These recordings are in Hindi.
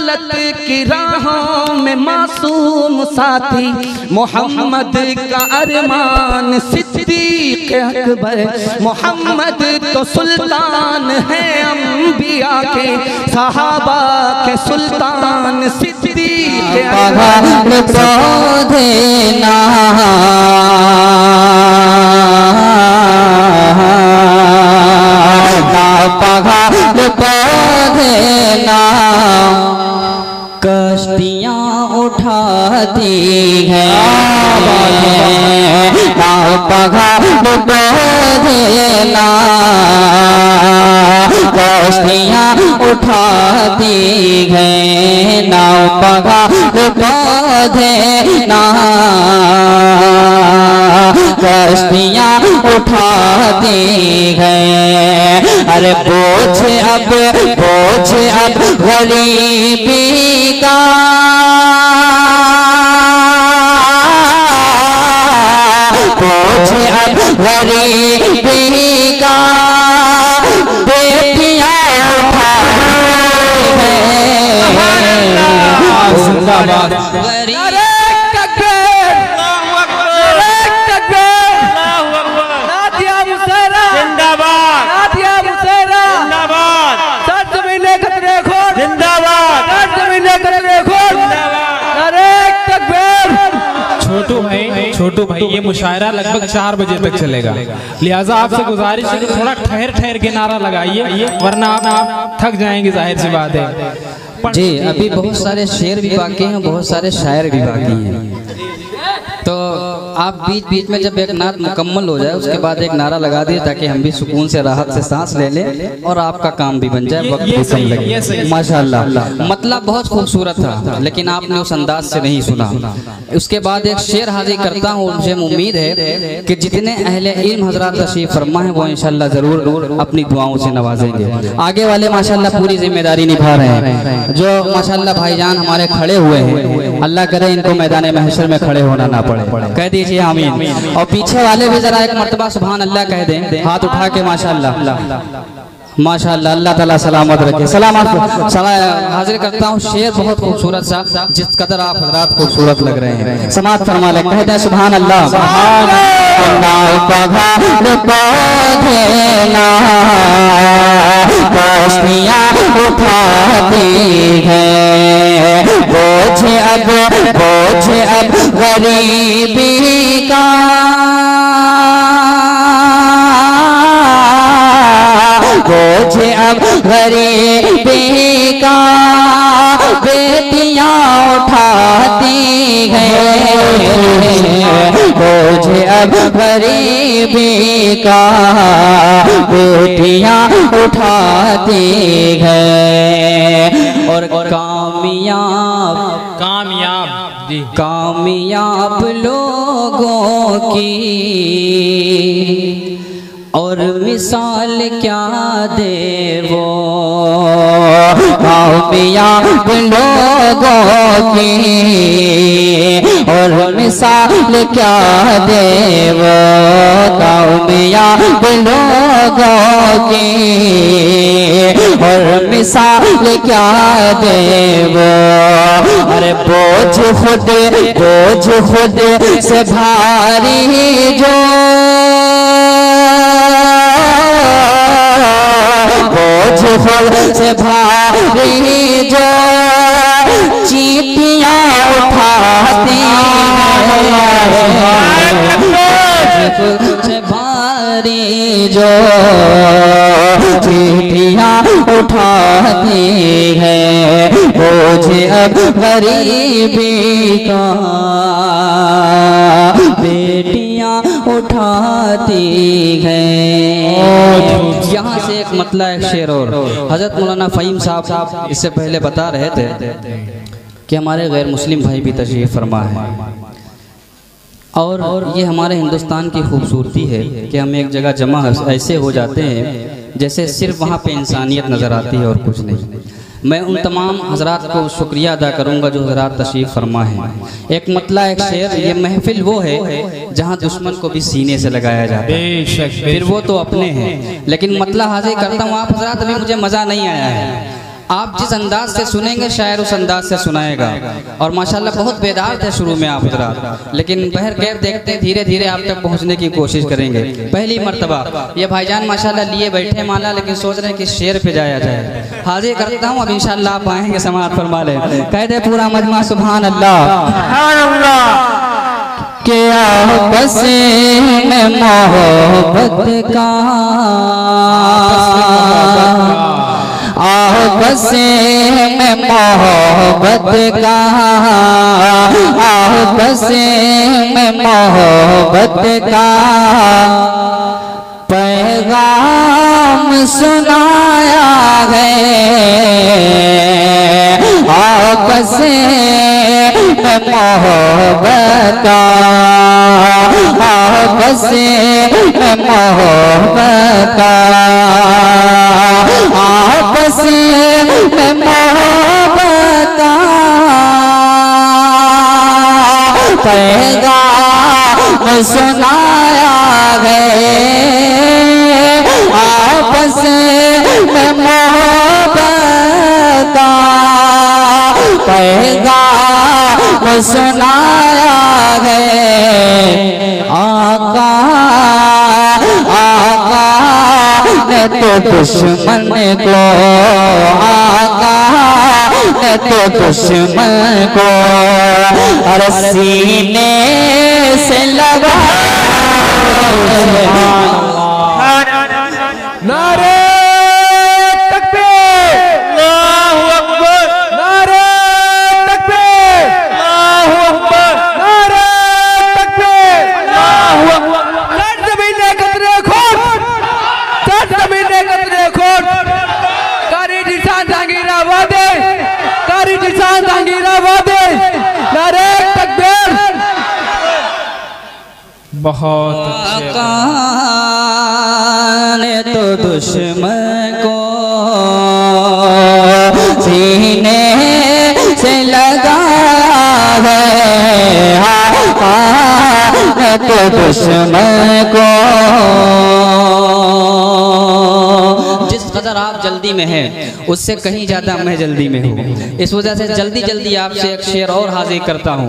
रिसालत की राहों में मासूम साथी मोहम्मद का अरमान सिद्दीक अकबर। मोहम्मद तो सुल्तान है अंबिया के, सहाबा के सुल्तान सिद्दीक अकबर। कश्तियाँ उठाती हैं नाव पहाड़ देना, कश्तियाँ उठाती हैं नाव पहाड़ देना, कश्तियाँ उठाती हैं। अरे बोझ अब गरीबी का, बोझ अब गरीबी का बेटियाँ उठाती हैं। जिंदाबाद छोटू भाई ये मुशायरा लगभग 4 बजे तक चलेगा, लिहाजा आपसे गुजारिश है कि थोड़ा ठहर के नारा लगाइए, वरना आप थक जाएंगे, जाहिर सी बात है। जी अभी बहुत सारे शेर भी बाकी हैं, बहुत सारे शायर भी बाकी हैं, तो आप बीच बीच में जब एक नात मुकम्मल हो जाए उसके बाद एक नारा लगा दिए ताकि हम भी सुकून से राहत से सांस ले लें और आपका काम भी बन जाए, वक्त भी कम लगे। माशाल्लाह मतलब बहुत खूबसूरत था, लेकिन आपने उस अंदाज से नहीं सुना। उसके बाद एक शेर हाजिर करता हूँ, मुझे उम्मीद है कि जितने अहले इल्म हजरात तशरीफ फरमा है वो इंशाल्लाह जरूर अपनी दुआओं से नवाजेंगे। आगे वाले माशाल्लाह पूरी जिम्मेदारी निभा रहे हैं, जो माशाल्लाह भाईजान हमारे खड़े हुए हैं, अल्लाह करे इनको मैदान महशर में खड़े होना ना पड़े, कह दीजिए आमीन। और पीछे वाले भी जरा एक मर्तबा सुभान अल्लाह कह दें, हाथ उठा के माशाल्लाह माशाल्लाह, अल्लाह ताला सलामत रखे। सलामत हाजिर करता हूँ शेर बहुत खूबसूरत सा, जिस कदर आप हजरात खूबसूरत लग रहे हैं, समात फरमा ले, कहते हैं सुभान अल्लाह। बोझ अब गरीबी का, बोझ अब गरीबी का बेटियाँ उठाती हैं, बोझ अब गरीबी का बेटियाँ उठाती हैं। और कामयाब लोगों की और मिसाल क्या दे वो, कामयाब लोगों की और मिसाल क्या दे वो, कामयाब लोगों की और मिसाल क्या दे वो। अरे बोझ खुद से भारी जो, बोझ खुद से भारी जो चींटियाँ उठाती हैं, खुद से भारी जो चींटियाँ उठाती हैं, बोझ अब गरीबी का बेटियाँ उठाती हैं। यहाँ से एक मतलब एक शेर और हजरत मौलाना फ़हीम साहब इससे पहले बता रहे थे कि हमारे गैर मुस्लिम भाई भी तशरीफ़ फरमा है, और ये हमारे हिंदुस्तान की खूबसूरती है कि हम एक जगह जमा ऐसे हो जाते हैं जैसे सिर्फ वहाँ पे इंसानियत नज़र आती है और कुछ नहीं। मैं उन तमाम हजरात को शुक्रिया अदा करूँगा जो हजरात तशरीफ़ फरमा है। एक मतला एक शेर, ये महफिल वो है जहाँ दुश्मन को भी सीने से लगाया जाता है, फिर वो तो अपने हैं, लेकिन मतला हाजिर करता हूँ आप हजरात, अभी मुझे मज़ा नहीं आया है, आप जिस अंदाज से सुनेंगे शायर उस अंदाज से सुनाएगा। और माशाल्लाह बहुत बेदार थे शुरू में आप हज़रात, लेकिन बहर खैर देखते हैं धीरे धीरे आप तक पहुंचने की कोशिश करेंगे। पहली मर्तबा ये भाईजान माशाल्लाह लिए बैठे माला, लेकिन सोच रहे हैं कि शेर पे जाया जाए। हाजिर करता हूँ, अब इंशाल्लाह आप आएंगे समाअत फरमा लें। कह दे पूरा मजमा सुभान अल्लाह। क्या बसे में मोहब्बत का बसे में मोहब्बत का बसे में मोहब्बत का पैगाम सुनाया है। बसे में मोहब्बत का बसे में मोहब्बत का आपस में मोहब्बत का पैगाम सुनाया है। आपस में मोहब्बत का पैगाम सुनाया है। आका आका ने तो दुश्मन को आका ने तो दुश्मन को हर सीने से लगा। नारे तकबीर, अल्लाहु अकबर, नारे तकबीर, अल्लाहु अकबर, नारे तकबीर, अल्लाहु अकबर। लट जमीने कतरे खोट, लट जमीने कतरे खोट, कारी निशान जहांगीरा वादे, कारी निशान जहांगीरा वादे, नारे तकबीर। बहुत अच्छे ने तो दुश्मन को सीने से लगाया है। ने तो दुश्मन को जिस कदर आप जल्दी में हैं उससे कहीं ज्यादा मैं जल्दी में हूँ। इस वजह से जल्दी जल्दी आपसे एक शेर और हाजिर करता हूँ।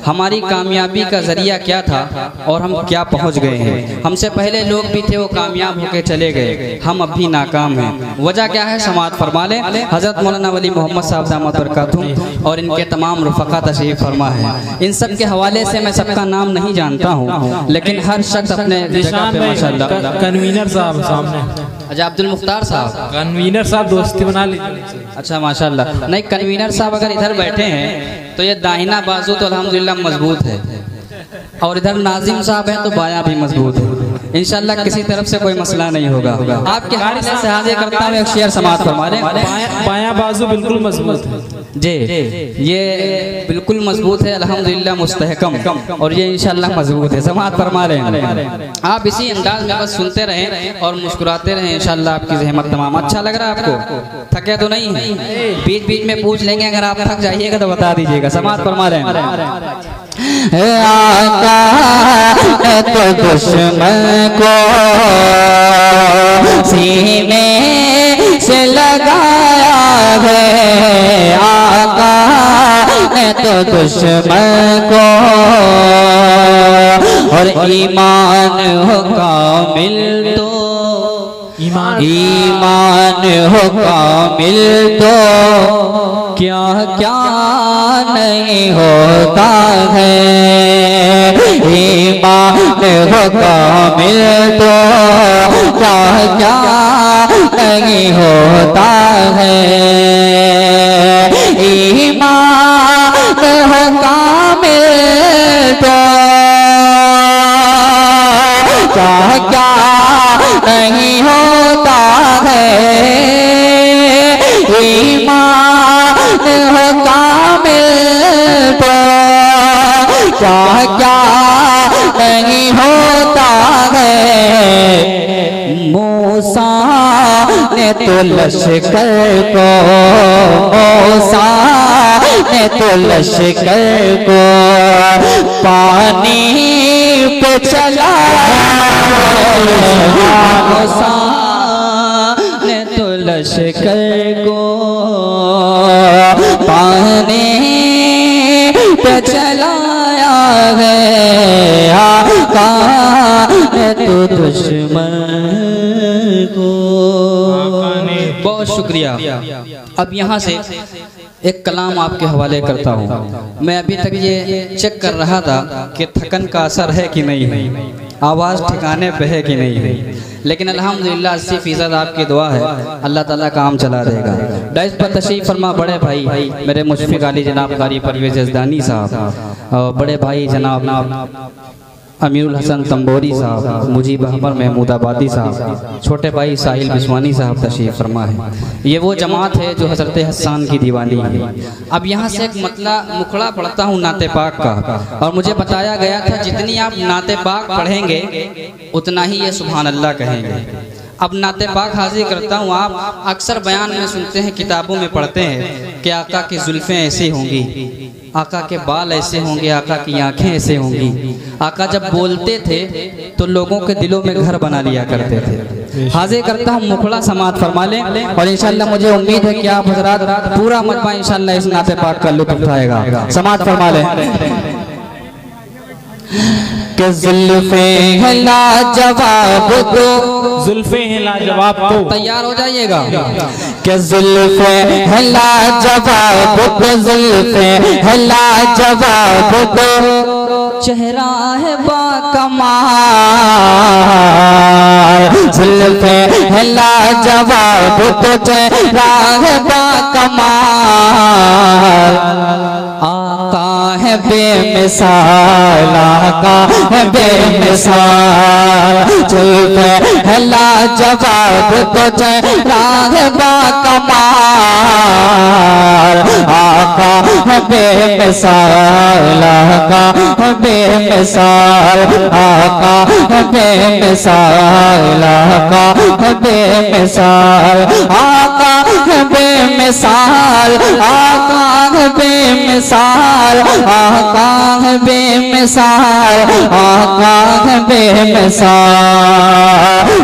हमारी कामयाबी का जरिया क्या था और हम क्या पहुँच गए हैं। हमसे पहले लोग भी थे, वो कामयाब होकर चले गए, हम अब भी नाकाम हैं। वजह क्या है समाअत फरमा लें। हजरत मौलाना वली मोहम्मद साहब दामत बरकातुहू और इनके तमाम रुफ़क़ा तशरीफ़ फरमा है। इन सब के हवाले से मैं सबका नाम नहीं जानता हूँ, लेकिन हर शख्स अपने जगह पे माशाअल्लाह। कन्वीनर साहब सामने, अच्छा अब्दुल मुख्तार साहब, कन्वीनर साहब दोस्ती बना लीजिए। अच्छा माशाल्लाह। नहीं, कन्वीनर साहब अगर इधर बैठे हैं तो ये दाहिना बाजू तो अल्हम्दुलिल्लाह मजबूत है, और इधर नाजिम साहब हैं तो बायां भी मजबूत है। इंशाल्लाह किसी तरफ से कोई मसला नहीं होगा। आपके हाथ से हाजिर करता हूँ एक शेर समाअत फरमा लें। बायां बाजू बिल्कुल मजबूत है जी, ये बिल्कुल मजबूत है अल्हम्दुलिल्लाह मुस्तहकम, और ये इंशाल्लाह मजबूत है। समाअत फरमा लें। आप इसी अंदाज में बस सुनते रहें और मुस्कुराते रहें, इंशाल्लाह आपकी ज़हमत तमाम। अच्छा लग रहा है आपको? थके तो नहीं है? बीच बीच में पूछ लेंगे, अगर आप थक जाइएगा तो बता दीजिएगा। समाअत फरमा लें। आका तो दुश्मन को सीने से लगाया है। आका ने तो दुश्मन को और ईमान हो कामिल तो ईमान हो कामिल तो क्या क्या नहीं होता है। ईमान हो कामिल तो क्या क्या नहीं होता है। ईमान हो कामिल तो क्या क्या नहीं होता है। ईमान हो कामिल तो क्या क्या नहीं होता है। मूसा ने तो लश्कर को मूसा ने तो लश्कर को पानी पे चला। मूसा ने तो लश्कर को पाने पे चलाया है आका है तो दुश्मन को। बहुत शुक्रिया। अब यहाँ से एक कलाम आपके हवाले करता हूँ। मैं अभी तक ये चेक कर रहा था कि थकन का असर है कि नहीं है, आवाज़ ठिकाने पे है कि नहीं है, लेकिन अल्हम्दुलिल्लाह 80% आपकी दुआ है, अल्लाह ताला काम चला देगा। डाइस पर तशरीफ फरमा बड़े भाई मेरे मुशफ़िक अली जनाब कारी परवेज़ जज़दानी साहब, और बड़े भाई जनाब अमीरुल हसन तंबोरी साहब, मुजीब अहमद महमूदाबादी साहब, छोटे भाई साहिल बिस्वानी साहब तशरीफ फरमा है। ये वो जमात है जो हज़रत हसन की दीवानी है। अब यहाँ से एक मुखड़ा पढ़ता हूँ नाते पाक का, और मुझे बताया गया था जितनी आप नाते पाक पढ़ेंगे उतना ही ये सुभान अल्लाह कहेंगे। अब नाते पाक हाजिर करता हूँ। आप अक्सर बयान में सुनते हैं, किताबों में पढ़ते हैं कि आका की जुल्फ़ें ऐसी होंगी, आका के बाल ऐसे होंगे, आका की आंखें ऐसे होंगी। आका जब बोलते थे तो लोगों के दिलों में घर बना लिया करते थे। हाजिर करता हूँ, मुखड़ा समात फरमा लें, और इंशाल्लाह मुझे उम्मीद है कि आप हज़रात पूरा मजमा इंशाल्लाह इस नाते पाक का लुत्फ़ उठाएगा। समात फरमा लें कि जुल्फ़े हैं लाजवाब तो, जुल्फ़े हैं लाजवाब तो, तैयार हो जाइएगा। कि जुल्फ़े हैं लाजवाब तो, जुल्फ़े हैं लाजवाब तो, चेहरा है बाकमाल। जुल्फ़े हैं लाजवाब तो, चेहरा है बाकमाल। आका है बेमिसाल, आका है बेमिसाल। जुल्फ़े हैं लाजवाब तो, चेहरा है बाकमाल। आका है बेमिसाल, आका है बेमिसाल, आका है बेमिसाल, आका है बेमिसाल, आका है बेमिसाल, आका है बेमिसाल, आका है बेमिसाल, आका है बेमिसाल।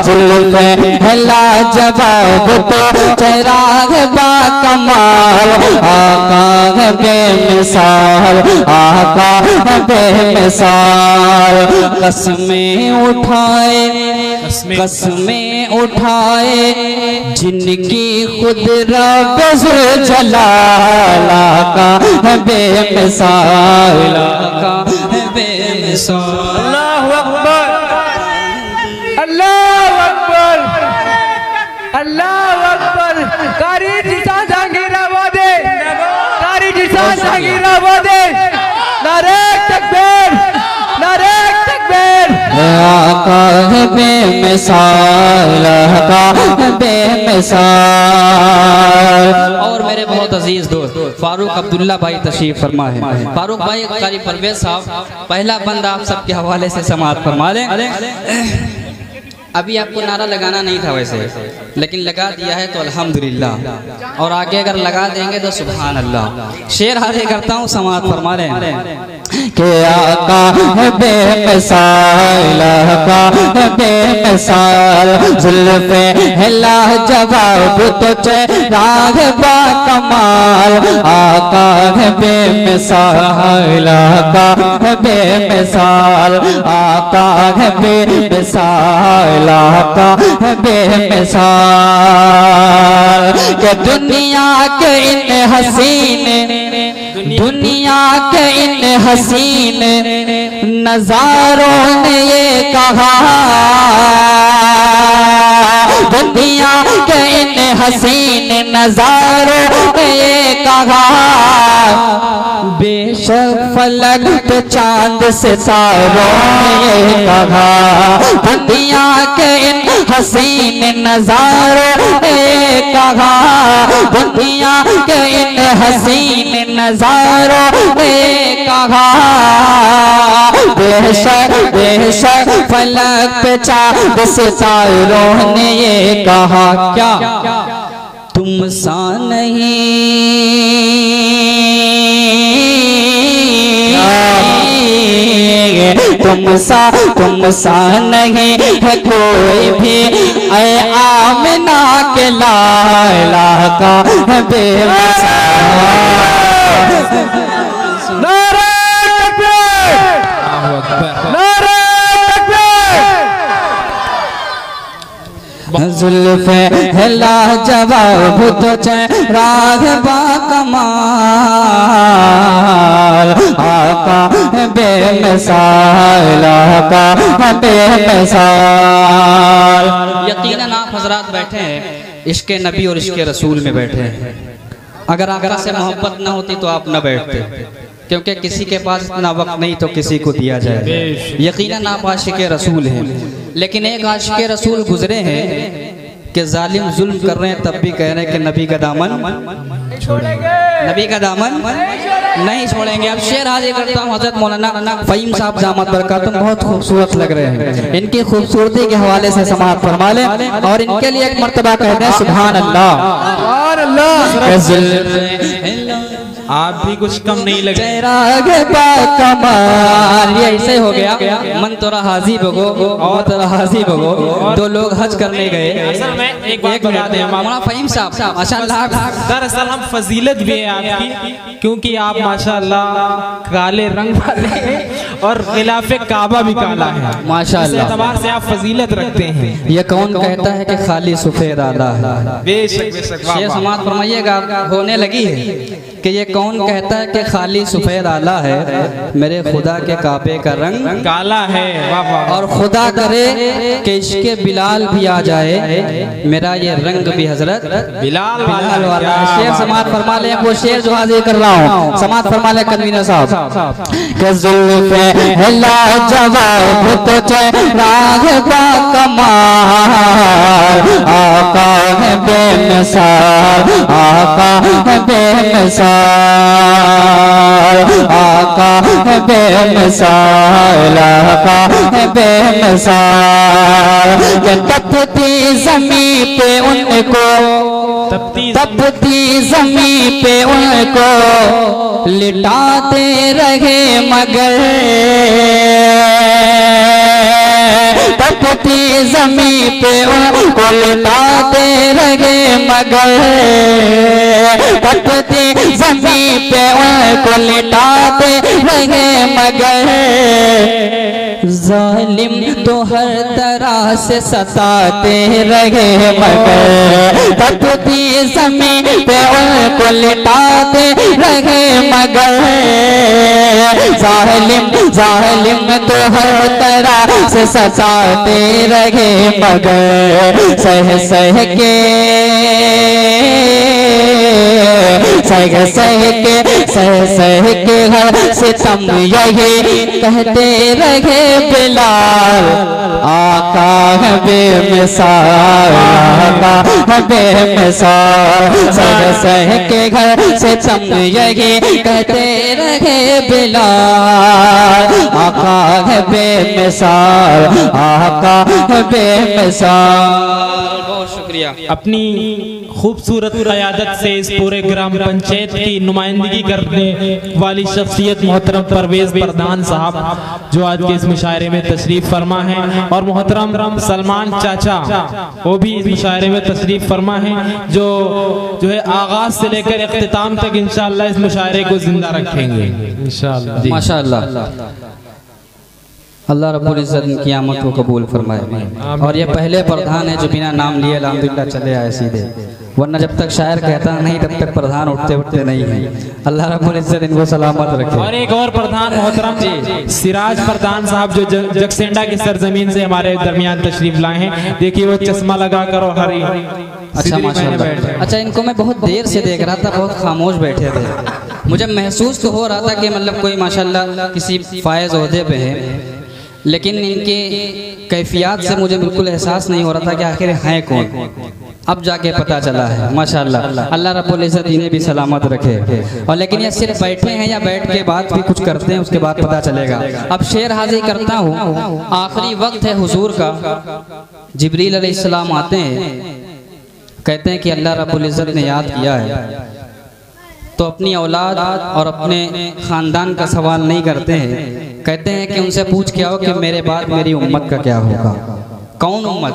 जुल्फ़े हैं लाजवाब तो, चेहरा है बाकमाल। आका है बेमिसाल, आका है बेमिसाल। कसमें उठाए, कसमें उठाए जिनकी खुद रब जलाल। आका है बेमिसाल, आका है बेमिसाल। अल्लाहु अकबर, अल्लाहु अकबर, अल्लाहु अकबर। कारी निशान जहांगीर आबादे, कारी निशान जहांगीर आबादे। नारे तकबीर, नारे तकबीर। आका है बेमिसाल, आका है बेमिसाल। और मेरे बहुत अजीज दोस्त फारूक अब्दुल्ला भाई तशरीफ फरमा है। फारूक भाई कारी परवेज साहब, पहला बंद आप सबके हवाले से समाअत फरमा लें। अभी आपको नारा लगाना नहीं था वैसे, लेकिन लगा दिया है तो अल्हम्दुलिल्लाह, और आगे अगर लगा देंगे तो सुभान अल्लाह। शेर हाजिर करता हूँ, समाअत फरमा लें कि आका है बेमिसाल, आका है बेमिसाल। जुल्फ़े हैं लाजवाब तो, चेहरा है बाकमाल। आका है बेमिसाल, आका है बेमिसाल, आका है बेमिसाल, आका है बेमिसाल। कि दुनिया के इन हसीन, दुनिया के इन हसीन नजारों ने ये कहा, दुनिया के इन हसीन नजारों ने ये कहा, बेशक फलक पे चांद सितारों ने ये कहा। दुनिया के इन हसीन नजारों ने ये कहा, दुनिया के इन हसीन नजारों ने कहा, बेशक बेशक फलक पे चांद सितारों ने ये कहा। क्या तुम सा नहीं, तुम सा नहीं है कोई भी, ऐ आमिना के लाला का बेमिसाल। जुल्फ़े है लाजवाब तो चेहराग बाकमाल, आका है बेमिसाल, आका है बेमिसाल। यकीनन आप हजरात बैठे हैं इश्क़ नबी और इश्क़ रसूल में बैठे हैं। अगर आका से मोहब्बत न होती तो आप न बैठते, क्योंकि किसी के पास इतना वक्त नहीं तो किसी को दिया जाए। यकीनन आप आशिक़ रसूल हैं, लेकिन एक आशिक़ रसूल गुजरे हैं कि जालिम जुल्म कर रहे हैं, तब भी कह रहे हैं कि नबी का दामन नबी का दामन नहीं छोड़ेंगे। अब शेर हाजिर करता हूँ हज़रत मौलाना फ़हीम साहब दामत बरकातुहू, बहुत खूबसूरत लग रहे हैं। इनकी खूबसूरती के हवाले से समाअत फरमा लें और इनके लिए एक मर्तबा कहते हैं सुभान अल्लाह। आप भी कुछ कम नहीं लगे। ये ऐसे हो गया, मन तोरा हाजी भगो और तोरा हाजी भगो। दो लोग हज करने गए। असल में एक बात बता दें मौलाना फ़हीम साहब, माशाअल्लाह, दरअसल हम फजीलत भी है आपकी, क्योंकि आप माशाअल्लाह काले रंग वाले हैं और खिलाफे काबा भी काला है। माशाअल्लाह, इस एतबार से आप फजीलत रखते हैं। ये कौन कहता है कि खाली सफेद आला है? बेशक बेशक। शेर समाअत फरमाइएगा, होने लगी है कि ये कौन कहता है कि खाली सफेद आला है? मेरे खुदा के काबे का रंग काला है। वाह वाह। और खुदा करे कि इश्क़े बिलाल भी आ जाए, मेरा ये रंग भी हजरत बिलाल बिलाल वाला है। शेर समाअत फरमा ले, वो शेर जो हाजिर कर रहा हूँ, समाअत फरमा ले कन्वीनर साहब। के जुल्फ़े है लाजवाब तो चेहराग बाकमाल, आका है बेमिसाल, आका है बेमिसाल, आका है बेमिसाल, आका है बेमिसाल। ये तपती ज़मीं पे उनको, तपती ज़मीं पे उनको लिटाते रहे मगर, तपती ज़मीं पे उनको लिटाते रहे मगर, तपती ज़मीं पे उनको लिटाते रहे मगर, जालिम तो हर तरह से सताते रहे मगर, तपती ज़मीं पे उनको लिटाते रहे मगर, जालिम जालिम तो हर तरह से सताते रहे मगर, सह सह के सह के हर सितम यही कहते रहे बिलाल, आका है बेमिसाल, आका है बेमिसाल। सह के घर सितम यही कहते रहे बिलाल, आका है बेमिसाल, आका है बेमिसाल। बहुत शुक्रिया। अपनी खूबसूरत क़यादत से इस पूरे ग्राम पंचायत की नुमाइंदगी करने वाली शख्सियत मोहतरम परवेज प्रधान साहब, जो आज के इस मुशायरे में तशरीफ फरमा है, और मोहतरम सलमान चाचा, वो भी इस मुशायरे में तशरीफ फरमा है, जो है आगाज से लेकर इख्तिताम तक इंशाअल्लाह इस मुशायरे को जिंदा रखेंगे इंशाअल्लाह। माशाअल्लाह, अल्लाह रब्बुल इज्जत क़यामत को कबूल फरमाए। और ये पहले प्रधान है जो बिना नाम लिए अल्हम्दुलिल्लाह चले आए सीधे, वरना जब तक शायर कहता नहीं तब तक प्रधान उठते उठते नहीं है। अल्लाह रब्बुल इज्जत इनको सलामत रखे। और एक और प्रधान मोहतरम सिराज प्रधान साहब, जो जगसेंडा की सरजमीन से हमारे दरमियान तशरीफ लाए हैं। देखिए वो चश्मा लगा कर और हरी, अच्छा माशाअल्लाह। अच्छा, इनको मैं बहुत देर से देख रहा था, बहुत खामोश बैठे थे। मुझे महसूस तो हो रहा था कि मतलब कोई माशाअल्लाह किसी फायज ओहदे पे है, लेकिन इनके कैफियत से मुझे बिल्कुल एहसास नहीं हो रहा था कि आखिर हैं कौन। अब जाके पता चला है माशाअल्लाह। अल्लाह रब्बुल इज्जत इन्हें भी सलामत रखे। और लेकिन ये सिर्फ बैठे हैं या बैठ के बाद भी कुछ करते हैं, उसके बाद पता चलेगा। अब शेर हाजिर करता हूँ। आखिरी वक्त है हुजूर का, जिब्रील अलैहिस्सलाम आते हैं, कहते हैं कि अल्लाह रब्बुल इज्जत ने याद किया है तो अपनी औलाद और अपने ख़ानदान का सवाल नहीं करते हैं, कहते हैं कि उनसे पूछ के आओ कि मेरे बाद मेरी उम्मत का क्या होगा। कौन उम्मत?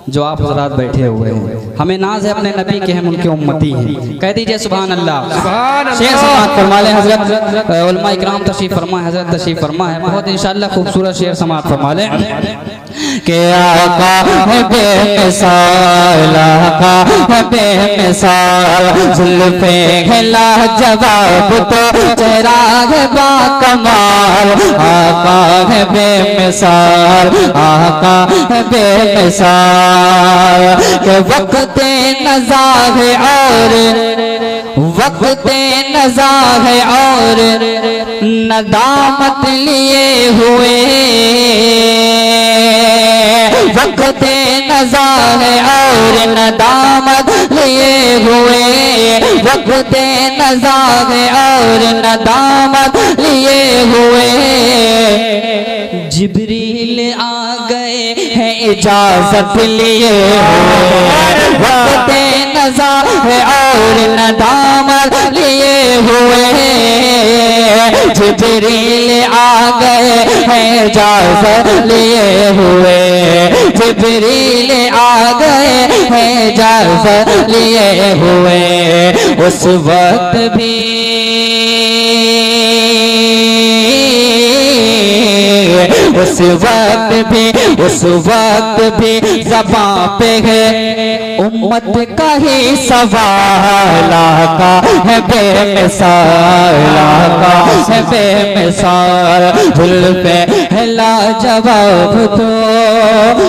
जो आप हजरात बैठे हुए हैं। हमें नाज है अपने नबी के, हम उनके उम्मती हैं। कह दीजिए सुभान अल्लाह। शेर समाअत फरमा ले हजरत उलमा इकराम तशरीफ फरमा, हजरत तशरीफ फरमा है। बहुत इंशाअल्लाह खूबसूरत शेर समाअत फरमा ले के आका है बेमिसाल, आका है बेमिसाल, जुल्फे है लाजवाब तो चेहरा है बाकमाल। आका है बेमिसाल, आका है बेमिसाल, के वक्त नज़ा है और वक्त नज़ा है और नदामत लिए हुए, वक्त नज़ा है और नदामत लिए हुए, वक्त नज़ा है और नदामत लिए हुए। जिब्रील आ गए हैं इजाजत लिए हुए, वक्त नज़ा है और नदामत लिए हुए। जिब्रील आ गए हैं इजाजत लिए हुए, जिब्रील आ गए हैं इजाजत लिए हुए। उस वक्त भी उस वक्त भी ज़बां पे है उम्मत का ही सवाल। आका है बेमिसाल, आका है बेमिसाल, जुल्फे है लाजवाब तो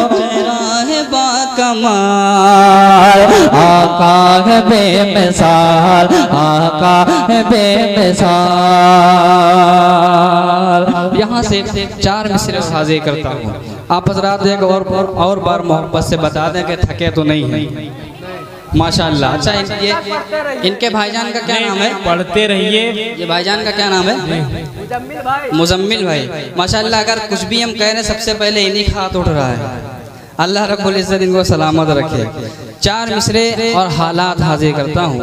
चेहरा है बाकमाल। आका है बेमिसाल, आका है बेमिसाल। यहाँ से 4 मिसरे हाजिर करता हूँ। आप हजरात एक और बार मोहब्बत से बता दें कि थके तो नहीं है। माशाअल्लाह। अच्छा इनके भाईजान का क्या नाम है? पढ़ते रहिए। ये भाईजान का क्या नाम है? मुजम्मिल भाई। माशाअल्लाह। अगर कुछ भी हम कह रहे हैं सबसे पहले इन्हीं का हाथ उठ रहा है। अल्लाह रब्बुल इज्जत इनको सलामत रखे। 4 मिसरे और हालात हाजिर करता हूँ।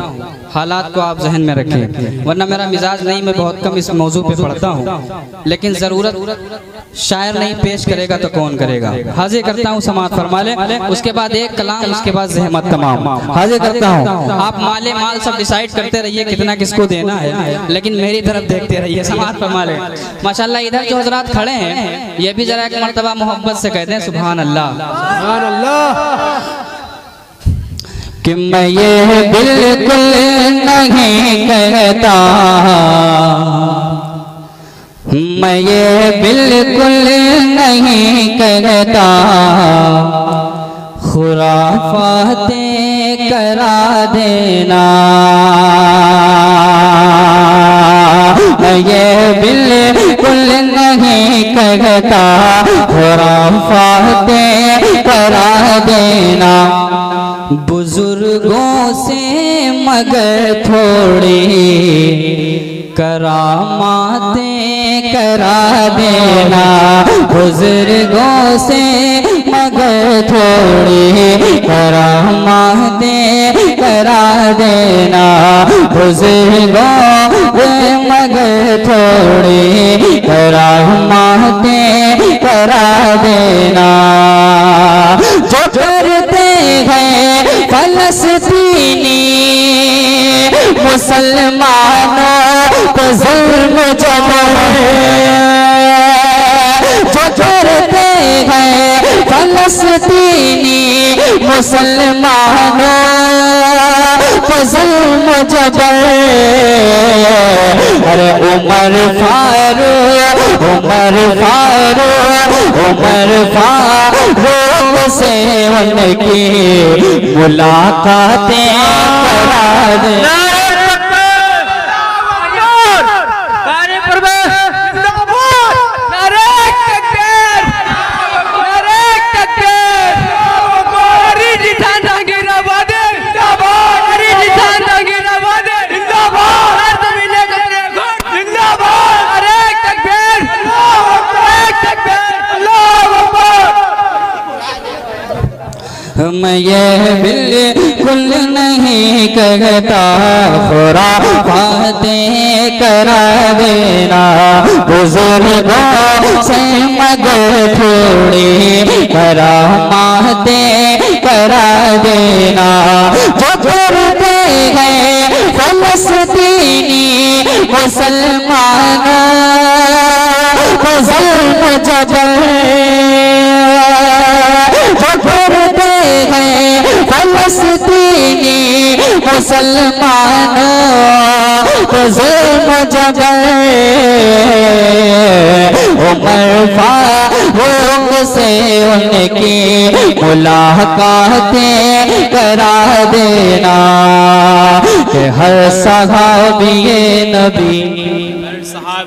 हालात को आप जहन में रखें, वरना मेरा मिजाज नहीं, मैं बहुत कम इस मौजू पे पढ़ता हूँ। लेकिन ज़रूरत शायर नहीं पेश करेगा तो कौन करेगा। हाजिर करता हूँ, समाअत फरमा ले। उसके बाद एक कलाम, उसके बाद ज़हमत तमाम। हाजिर करता हूँ। आप माले माल सब डिसाइड करते रहिए कितना किसको देना है, लेकिन मेरी तरफ देखते रहिए। समाअत फरमा ले। माशाअल्लाह। इधर जो हजरात खड़े हैं ये भी जरा एक मर्तबा मोहब्बत से कहते हैं सुभान अल्लाह, सुभान अल्लाह। कि मैं ये बिल्कुल नहीं कहता, मैं ये बिल्कुल नहीं कहता, खुराफातें करा देना। मैं ये बिल्कुल नहीं कहता, खुराफातें करा देना। बुजुर्गों से मगर थोड़ी करामातें करा देना। बुजुर्गों से मगर थोड़ी करामातें करा देना। बुजुर्गों से मगर थोड़ी करामातें करा देना। जो करते हैं फलस्तीनी मुसलमानों को जुल्म जबर, जो करते हैं फलस्तीनी मुसलमानों को जुल्म जबर। अरे उमर फारूक, उमर फारूक, उमर फारूक से उनकी मुलाकातें करा देना। मैं ये बिल्कुल नहीं करता, खुराफातें करा देना। बुजुर्गों से मगर थोड़ी करामातें करा देना। जो करते हैं फलस्तीनी मुसलमान, जुल्म जबर जो करते हैं फलस्तीनी मुसलमान, जुल्म जबर उमर फारूक से उनकी मुलाकातें करा देना कि हर सहाबी नबी।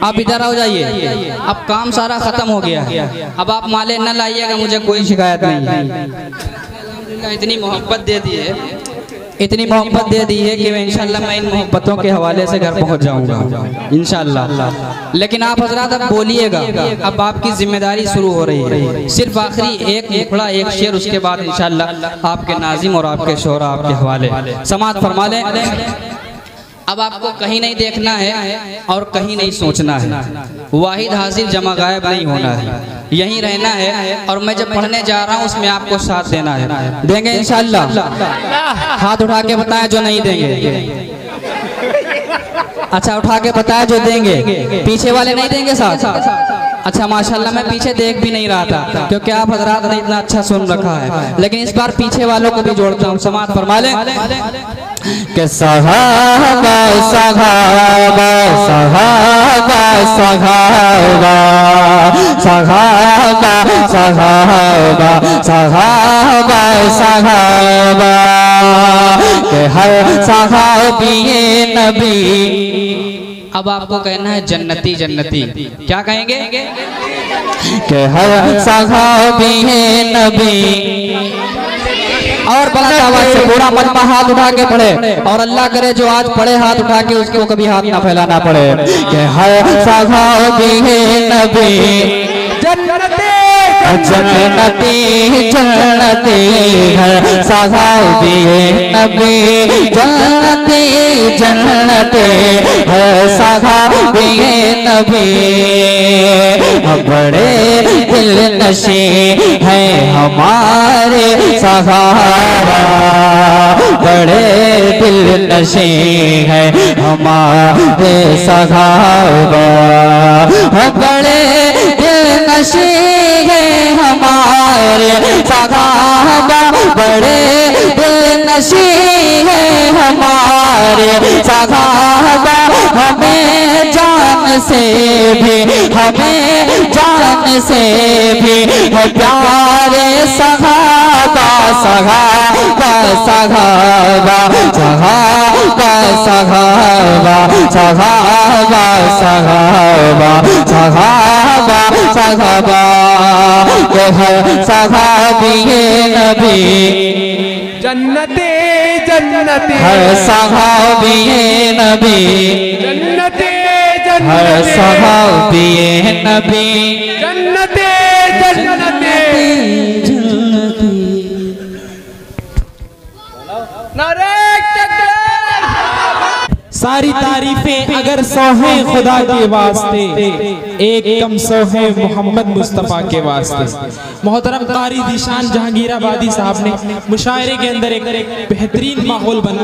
आप इधर हो जाइए, अब काम सारा खत्म हो गया। अब आप माले न लाइएगा, मुझे कोई शिकायत नहीं है। इतनी मोहब्बत दे दी है, इतनी मोहब्बत दे दी है कि मैं इंशाल्लाह मैं इन मोहब्बतों के हवाले से घर पहुंच जाऊंगा इंशाल्लाह। लेकिन आप हजरात अब बोलिएगा, अब आपकी जिम्मेदारी शुरू हो रही है। सिर्फ आखिरी एक मुखड़ा एक शेर, उसके बाद इंशाल्लाह आपके नाजिम और आपके शोरा आपके हवाले समाअत फरमा लें। अब आपको कहीं नहीं देखना है और कहीं नहीं सोचना है। वाहिद हाजिर जमा गायब नहीं होना है, यहीं रहना है। और मैं जब पढ़ने जा रहा हूँ उसमें आपको साथ देना है। देंगे इंशाल्लाह? हाथ उठा के बताएं जो नहीं देंगे। अच्छा उठा के बताएं जो देंगे। पीछे वाले नहीं देंगे साथ? अच्छा माशाल्लाह, मैं पीछे देख भी नहीं रहा था क्योंकि आप हजरात ने इतना अच्छा सुन रखा है। लेकिन इस बार पीछे वालों को भी जोड़ता हूँ, समाअत फरमा लें कि सहाबा सहाबा सहाबा सहाबा सहाबा सहाबा सहाबा सहाबा के हर सहाबी नबी। अब आपको कहना है जन्नती जन्नती। क्या कहेंगे? के हर सहाबी नबी। और बड़ा आवाज से पूरा मजमा हाथ उठा के पढ़े, और अल्लाह करे जो आज पढ़े हाथ उठा के उसको कभी हाथ ना फैलाना पड़े। कि हर सहाबी नबी जन्नती जन्नती हर सहाबी नबी जन्नती जन्नती हर सहाबी नबी। बड़े दिल नशी है हमारे सहाबा, बड़े दिल नशी है हमारे सहाबा, बड़े दिल नशी है हमारे सहाबा, बड़े दिल नशी है हमारे सहाबा। हमें जान से भी, हमें जान से भी प्यारे सहाबा सहाबा सहाबा सहाबा सहाबा सहाबा सहाबा सहाबा सहाबा के हर सहाबी नबी जन्नती जन्नती हर सहाबी नबी जन्नती हर सहाबी नबी जन्नती जन्नती। सारी तारीफें अगर सौ हैं खुदा के वास्ते, एक कम सौ है मोहम्मद मुस्तफ़ा के वास्ते। मोहतरम कारी ज़ीशान जहांगीराबादी साहब ने मुशायरे के अंदर एक बेहतरीन माहौल बना